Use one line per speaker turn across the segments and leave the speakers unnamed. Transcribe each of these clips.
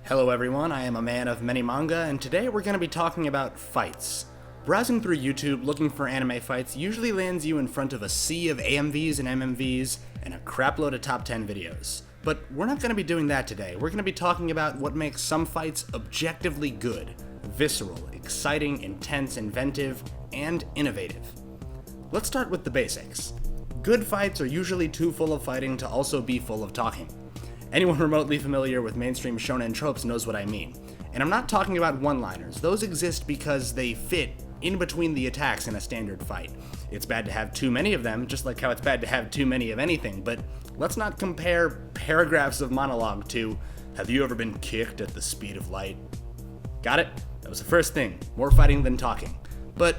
Hello everyone, I am a man of many manga, and today we're going to be talking about fights. Browsing through YouTube looking for anime fights usually lands you in front of a sea of AMVs and MMVs and a crapload of top 10 videos. But we're not going to be doing that today. We're going to be talking about what makes some fights objectively good, visceral, exciting, intense, inventive, and innovative. Let's start with the basics. Good fights are usually too full of fighting to also be full of talking. Anyone remotely familiar with mainstream shonen tropes knows what I mean. And I'm not talking about one-liners. Those exist because they fit in between the attacks in a standard fight. It's bad to have too many of them, just like how it's bad to have too many of anything, but let's not compare paragraphs of monologue to, "Have you ever been kicked at the speed of light?" Got it? That was the first thing. More fighting than talking. But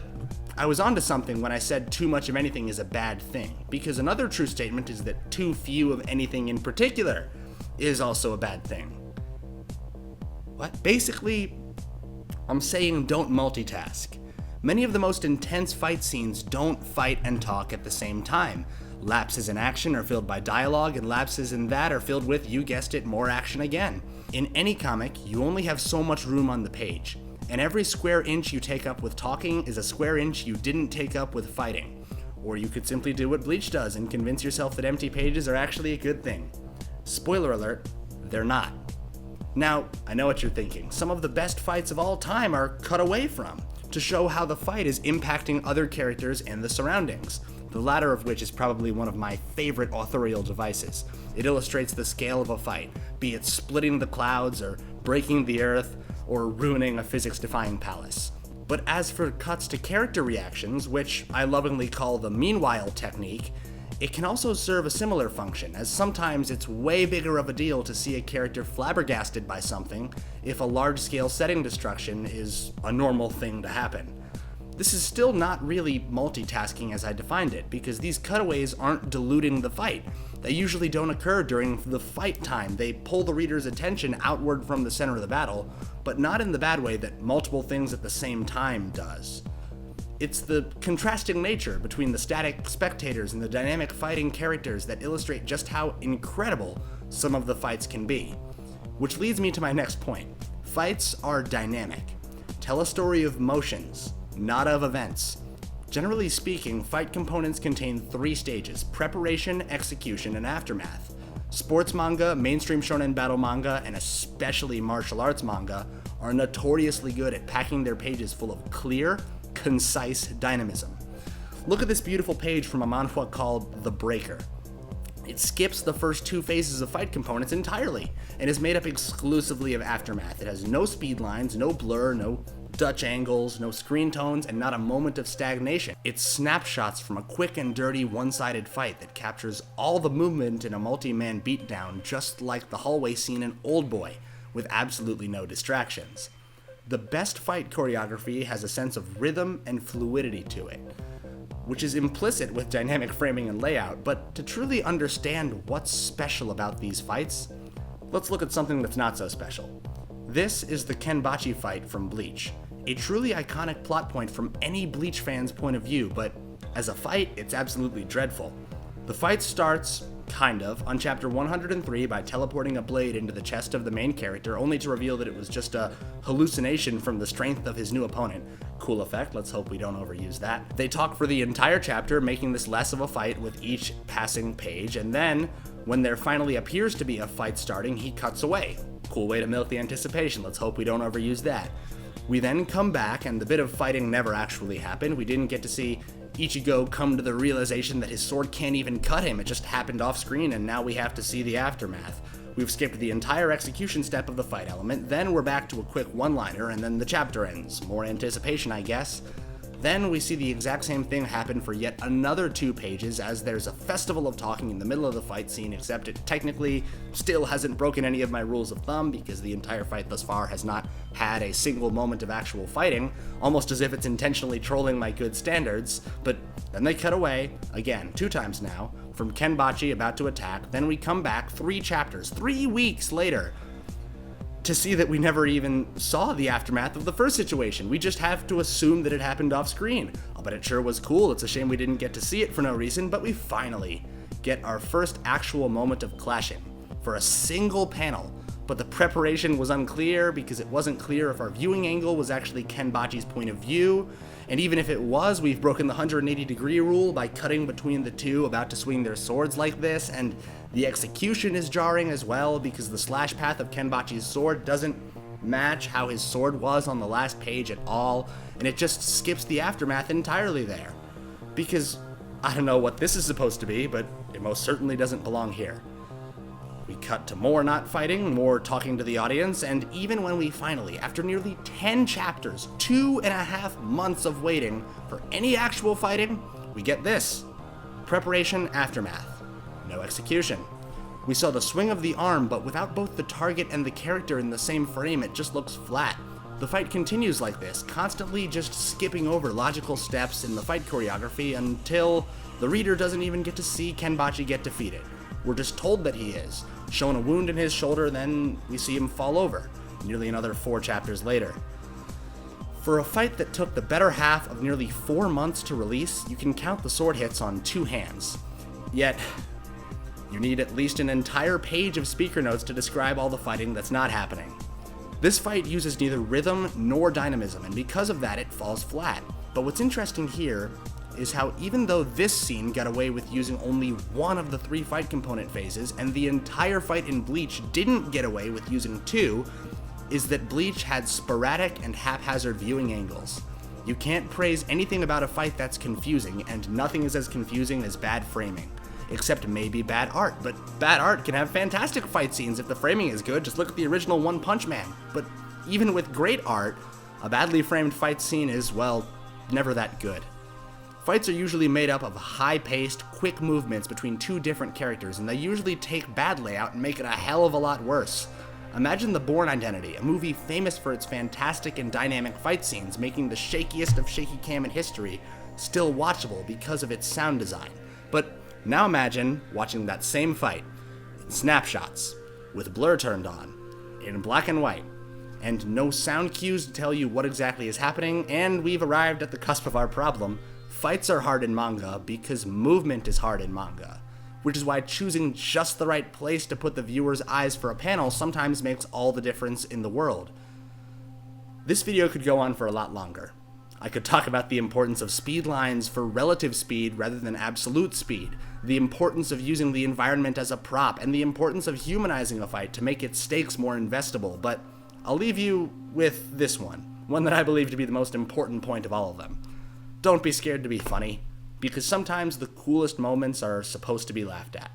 I was onto something when I said too much of anything is a bad thing, because another true statement is that too few of anything in particular is also a bad thing. What? Basically, I'm saying don't multitask. Many of the most intense fight scenes don't fight and talk at the same time. Lapses in action are filled by dialogue, and lapses in that are filled with, you guessed it, more action again. In any comic, you only have so much room on the page, and every square inch you take up with talking is a square inch you didn't take up with fighting. Or you could simply do what Bleach does and convince yourself that empty pages are actually a good thing. Spoiler alert, they're not. Now, I know what you're thinking. Some of the best fights of all time are cut away from, to show how the fight is impacting other characters and the surroundings, the latter of which is probably one of my favorite authorial devices. It illustrates the scale of a fight, be it splitting the clouds, or breaking the earth, or ruining a physics-defying palace. But as for cuts to character reactions, which I lovingly call the meanwhile technique, it can also serve a similar function, as sometimes it's way bigger of a deal to see a character flabbergasted by something if a large-scale setting destruction is a normal thing to happen. This is still not really multitasking as I defined it, because these cutaways aren't diluting the fight. They usually don't occur during the fight time. They pull the reader's attention outward from the center of the battle, but not in the bad way that multiple things at the same time does. It's the contrasting nature between the static spectators and the dynamic fighting characters that illustrate just how incredible some of the fights can be. Which leads me to my next point. Fights are dynamic. Tell a story of motions, not of events. Generally speaking, fight components contain 3 stages: preparation, execution, and aftermath. Sports manga, mainstream shonen battle manga, and especially martial arts manga are notoriously good at packing their pages full of clear, concise dynamism. Look at this beautiful page from a manhwa called The Breaker. It skips the first 2 phases of fight components entirely, and is made up exclusively of aftermath. It has no speed lines, no blur, no Dutch angles, no screen tones, and not a moment of stagnation. It's snapshots from a quick and dirty one-sided fight that captures all the movement in a multi-man beatdown, just like the hallway scene in Oldboy, with absolutely no distractions. The best fight choreography has a sense of rhythm and fluidity to it, which is implicit with dynamic framing and layout, but to truly understand what's special about these fights, let's look at something that's not so special. This is the Kenbachi fight from Bleach, a truly iconic plot point from any Bleach fan's point of view, but as a fight, it's absolutely dreadful. The fight starts, kind of, on chapter 103 by teleporting a blade into the chest of the main character, only to reveal that it was just a hallucination from the strength of his new opponent. Cool effect, let's hope we don't overuse that. They talk for the entire chapter, making this less of a fight with each passing page, and then, when there finally appears to be a fight starting, he cuts away. Cool way to milk the anticipation, let's hope we don't overuse that. We then come back, and the bit of fighting never actually happened. We didn't get to see Ichigo come to the realization that his sword can't even cut him. It just happened off screen, and now we have to see the aftermath. We've skipped the entire execution step of the fight element, then we're back to a quick one-liner, and then the chapter ends. More anticipation, I guess. Then we see the exact same thing happen for yet another 2 pages, as there's a festival of talking in the middle of the fight scene, except it technically still hasn't broken any of my rules of thumb, because the entire fight thus far has not had a single moment of actual fighting, almost as if it's intentionally trolling my good standards. But then they cut away, again, 2 times now, from Kenbachi about to attack, then we come back 3 chapters, 3 weeks later, to see that we never even saw the aftermath of the first situation. We just have to assume that it happened off screen. But it sure was cool. It's a shame we didn't get to see it for no reason, but we finally get our first actual moment of clashing. For a single panel, but the preparation was unclear because it wasn't clear if our viewing angle was actually Kenbachi's point of view, and even if it was, we've broken the 180-degree rule by cutting between the two about to swing their swords like this, and the execution is jarring as well because the slash path of Kenbachi's sword doesn't match how his sword was on the last page at all, and it just skips the aftermath entirely there. Because I don't know what this is supposed to be, but it most certainly doesn't belong here. We cut to more not fighting, more talking to the audience, and even when we finally, after nearly 10 chapters, 2.5 months of waiting for any actual fighting, we get this. Preparation, aftermath. No execution. We saw the swing of the arm, but without both the target and the character in the same frame, it just looks flat. The fight continues like this, constantly just skipping over logical steps in the fight choreography until the reader doesn't even get to see Kenbachi get defeated. We're just told that he is, shown a wound in his shoulder, then we see him fall over, nearly another 4 chapters later. For a fight that took the better half of nearly 4 months to release, you can count the sword hits on 2 hands. Yet, you need at least an entire page of speaker notes to describe all the fighting that's not happening. This fight uses neither rhythm nor dynamism, and because of that, it falls flat. But what's interesting here is how even though this scene got away with using only one of the 3 fight component phases, and the entire fight in Bleach didn't get away with using 2, is that Bleach had sporadic and haphazard viewing angles. You can't praise anything about a fight that's confusing, and nothing is as confusing as bad framing. Except maybe bad art, but bad art can have fantastic fight scenes if the framing is good. Just look at the original One Punch Man. But even with great art, a badly framed fight scene is, well, never that good. Fights are usually made up of high-paced, quick movements between 2 different characters, and they usually take bad layout and make it a hell of a lot worse. Imagine The Bourne Identity, a movie famous for its fantastic and dynamic fight scenes, making the shakiest of shaky cam in history still watchable because of its sound design. But now imagine watching that same fight in snapshots, with blur turned on, in black and white, and no sound cues to tell you what exactly is happening, and we've arrived at the cusp of our problem. Fights are hard in manga because movement is hard in manga, which is why choosing just the right place to put the viewer's eyes for a panel sometimes makes all the difference in the world. This video could go on for a lot longer. I could talk about the importance of speed lines for relative speed rather than absolute speed, the importance of using the environment as a prop, and the importance of humanizing a fight to make its stakes more investable, but I'll leave you with this one that I believe to be the most important point of all of them. Don't be scared to be funny, because sometimes the coolest moments are supposed to be laughed at.